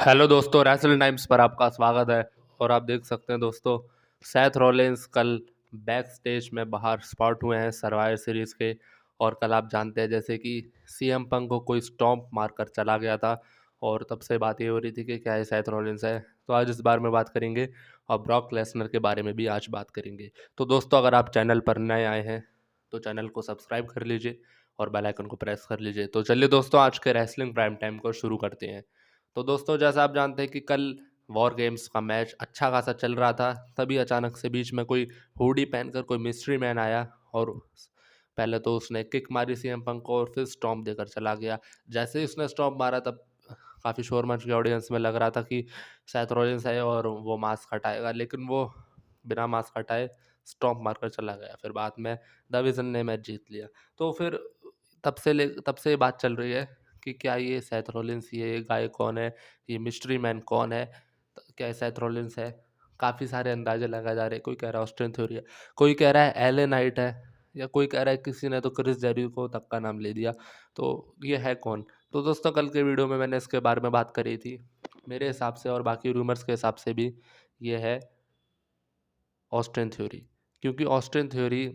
Hello दोस्तों, wrestling times पर आपका स्वागत है। और आप देख सकते हैं दोस्तों, सैथ रॉलिंस कल बैक स्टेज में बाहर स्पॉट हुए हैं सर्वाइवर सीरीज के। और कल आप जानते हैं जैसे कि सीएम पंक को कोई स्टॉम्प मारकर चला गया था, और तब से बात ये हो रही थी कि क्या ये सैथ रॉलिंस है। तो आज इस बारे में बात करेंगे और ब्रॉक लेसनर के बारे में भी आज बात करेंगे। तो दोस्तों, अगर आप चैनल पर नए आए हैं तो चैनल को सब्सक्राइब कर लीजिए और बेल आइकन को प्रेस कर लीजिए। तो चलिए दोस्तों, आज के रेसलिंग प्राइम टाइम को शुरू करते हैं। तो दोस्तों, जैसा आप जानते हैं कि कल वॉर गेम्स का मैच अच्छा खासा चल रहा था, तभी अचानक से बीच में कोई हुडी पहनकर कोई मिस्ट्री मैन आया और पहले तो उसने किक मारी सीएम पंक को और फिर स्टॉम्प देकर चला गया। जैसे ही उसने स्टॉम्प मारा तब काफ़ी शोर मच गया ऑडियंस में, लग रहा था कि सैथ रॉलिंस है और वो मास्क हटाएगा, लेकिन वो बिना मास्क हटाए स्टॉम्प मारकर चला गया। फिर बाद में द विजन ने मैच जीत लिया। तो फिर तब से ये बात चल रही है कि क्या ये सैथ रॉलिंस, ये गाय कौन है, ये मिस्ट्री मैन कौन है, क्या ये सैथ रॉलिंस है। काफ़ी सारे अंदाजे लगाए जा रहे हैं। कोई कह रहा है ऑस्टिन थ्योरी है, कोई कह रहा है एले नाइट है, या कोई कह रहा है किसी ने तो क्रिस जेरिको तक का नाम ले दिया। तो ये है कौन? तो दोस्तों, कल के वीडियो में मैंने इसके बारे में बात करी थी। मेरे हिसाब से और बाकी रूमर्स के हिसाब से भी ये है ऑस्टिन थ्योरी, क्योंकि ऑस्टिन थ्योरी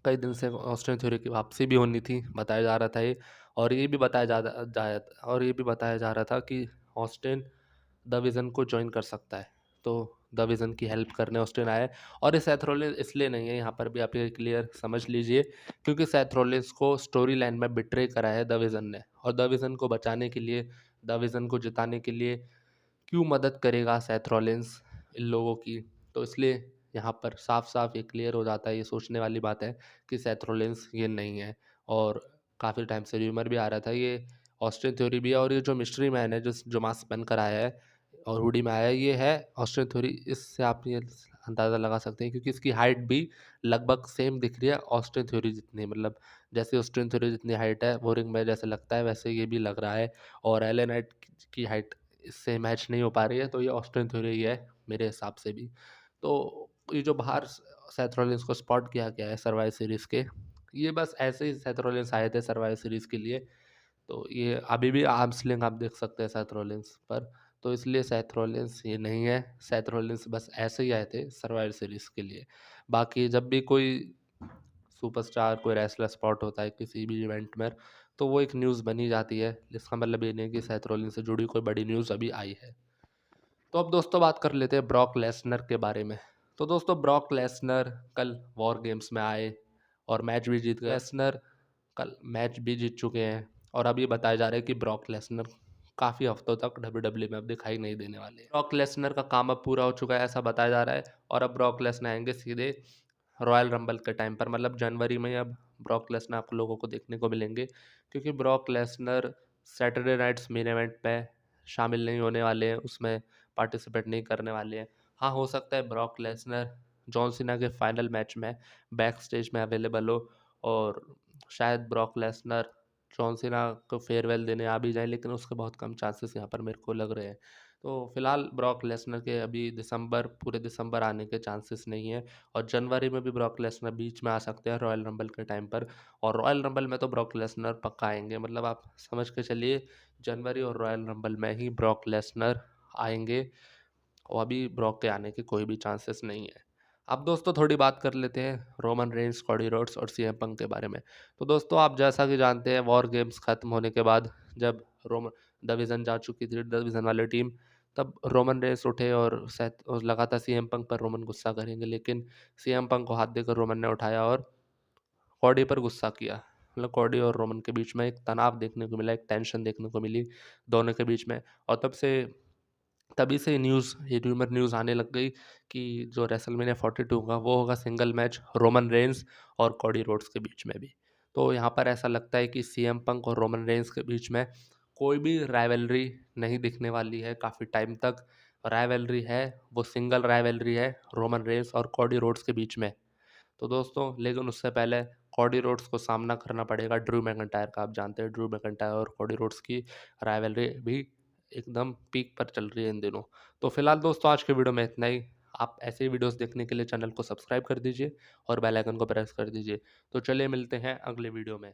कई दिन से ऑस्टिन थ्योरी की वापसी भी होनी थी, बताया जा रहा था ये। और ये भी बताया जा रहा था कि ऑस्टिन द विज़न को ज्वाइन कर सकता है। तो द विज़न की हेल्प करने ऑस्टिन आया है। और ये सैथ रॉलिंस इसलिए नहीं है, यहाँ पर भी आप ये क्लियर समझ लीजिए, क्योंकि सैथ रॉलिंस को स्टोरी लाइन में बिट्रे करा है द विज़न ने, और द विज़न को बचाने के लिए, द विज़न को जिताने के लिए क्यों मदद करेगा सैथ रॉलिंस इन लोगों की। तो इसलिए यहाँ पर साफ साफ ये क्लियर हो जाता है, ये सोचने वाली बात है कि सैथ रॉलिंस ये नहीं है। और काफ़ी टाइम से र्यूमर भी आ रहा था ये ऑस्टिन थ्योरी भी है। और ये जो मिस्ट्री मैन है, जो मास्क पहन कर आया है और हुडी में आया है, ये है ऑस्टिन थ्योरी। इससे आप ये अंदाज़ा लगा सकते हैं, क्योंकि इसकी हाइट भी लगभग सेम दिख रही है ऑस्टिन थ्योरी जितनी, मतलब जैसे ऑस्टिन थ्योरी जितनी हाइट है वो रिंग में जैसे लगता है, वैसे ये भी लग रहा है। और एले नाइट की हाइट इससे मैच नहीं हो पा रही है, तो ये ऑस्टिन थ्योरी ही है मेरे हिसाब से भी। तो ये जो बाहर सैथ रॉलिंस को स्पॉट किया गया है सर्वाइवर सीरीज़ के, ये बस ऐसे ही सैथ रॉलिंस आए थे सर्वाइवर सीरीज़ के लिए। तो ये अभी भी आर्म्स लिंक आप देख सकते हैं सैथ रॉलिंस पर। तो इसलिए सैथ रॉलिंस ये नहीं है, सैथ रॉलिंस बस ऐसे ही आए थे सर्वाइवर सीरीज़ के लिए। बाकी जब भी कोई सुपरस्टार, कोई रेसलर स्पॉट होता है किसी भी इवेंट में, तो वो एक न्यूज़ बनी जाती है। इसका मतलब ये नहीं कि सैथ रॉलिंस से जुड़ी कोई बड़ी न्यूज़ अभी आई है। तो अब दोस्तों, बात कर लेते हैं ब्रॉक लेसनर के बारे में। तो दोस्तों, ब्रॉक लेसनर कल वॉर गेम्स में आए और मैच भी जीत गए। लेसनर कल मैच भी जीत चुके हैं, और अब ये बताया जा रहा है कि ब्रॉक लेसनर काफ़ी हफ्तों तक डब्ल्यूडब्ल्यू में अब दिखाई नहीं देने वाले हैं। ब्रॉक लेसनर का काम अब पूरा हो चुका है, ऐसा बताया जा रहा है। और अब ब्रॉक लेसनर आएंगे सीधे रॉयल रंबल के टाइम पर, मतलब जनवरी में अब ब्रॉक लेसनर आप लोगों को देखने को मिलेंगे, क्योंकि Brock Lesnar Saturday night's main event पे शामिल नहीं होने वाले हैं, उसमें पार्टिसिपेट नहीं करने वाले हैं। हाँ, हो सकता है ब्रॉक लेसनर जॉन सीना के फाइनल मैच में बैक स्टेज में अवेलेबल हो, और शायद ब्रॉक लेसनर जॉन सीना को फेयरवेल देने आ भी जाए, लेकिन उसके बहुत कम चांसेस यहाँ पर मेरे को लग रहे हैं। तो फिलहाल ब्रॉक लेसनर के अभी पूरे दिसंबर आने के चांसेस नहीं है। और जनवरी में भी ब्रॉक लेसनर बीच में आ सकते हैं रॉयल रंबल के टाइम पर। और रॉयल रंबल में तो ब्रॉक लेसनर पक्का आएंगे, मतलब आप समझ के चलिए, जनवरी और रॉयल रंबल में ही ब्रॉक लेसनर आएंगे, और अभी ब्रॉक के आने के कोई भी चांसेस नहीं है। अब दोस्तों, थोड़ी बात कर लेते हैं रोमन रेंस, कॉडी रोड्स और सीएम पंक के बारे में। तो दोस्तों, आप जैसा कि जानते हैं, वॉर गेम्स खत्म होने के बाद जब रोमन द विजन जा चुकी थी, द विजन वाली टीम, तब रोमन रेंस उठे और लगा था सीएम पंक पर रोमन गुस्सा करेंगे, लेकिन सीएम पंक को हाथ देकर रोमन ने उठाया और कॉडी पर गुस्सा किया। मतलब कॉडी और रोमन के बीच में एक तनाव देखने को मिला, एक टेंशन देखने को मिली दोनों के बीच में। और तभी से ये र्यूमर न्यूज़ आने लग गई कि जो रेसलमेनिया 42 होगा वो होगा सिंगल मैच रोमन रेंस और कॉडी रोड्स के बीच में भी। तो यहाँ पर ऐसा लगता है कि सीएम पंक और रोमन रेंस के बीच में कोई भी राइवलरी नहीं दिखने वाली है काफ़ी टाइम तक। राइवलरी है, वो सिंगल राइवलरी है रोमन रेंस और कॉडी रोड्स के बीच में। तो दोस्तों, लेकिन उससे पहले कॉडी रोड्स को सामना करना पड़ेगा ड्रू मैकइंटायर का। आप जानते हैं ड्रू मैकइंटायर और कॉडी रोड्स की राइवलरी भी एकदम पीक पर चल रही है इन दिनों। तो फिलहाल दोस्तों, आज के वीडियो में इतना ही। आप ऐसे ही वीडियोस देखने के लिए चैनल को सब्सक्राइब कर दीजिए और बेल आइकन को प्रेस कर दीजिए। तो चलिए, मिलते हैं अगले वीडियो में।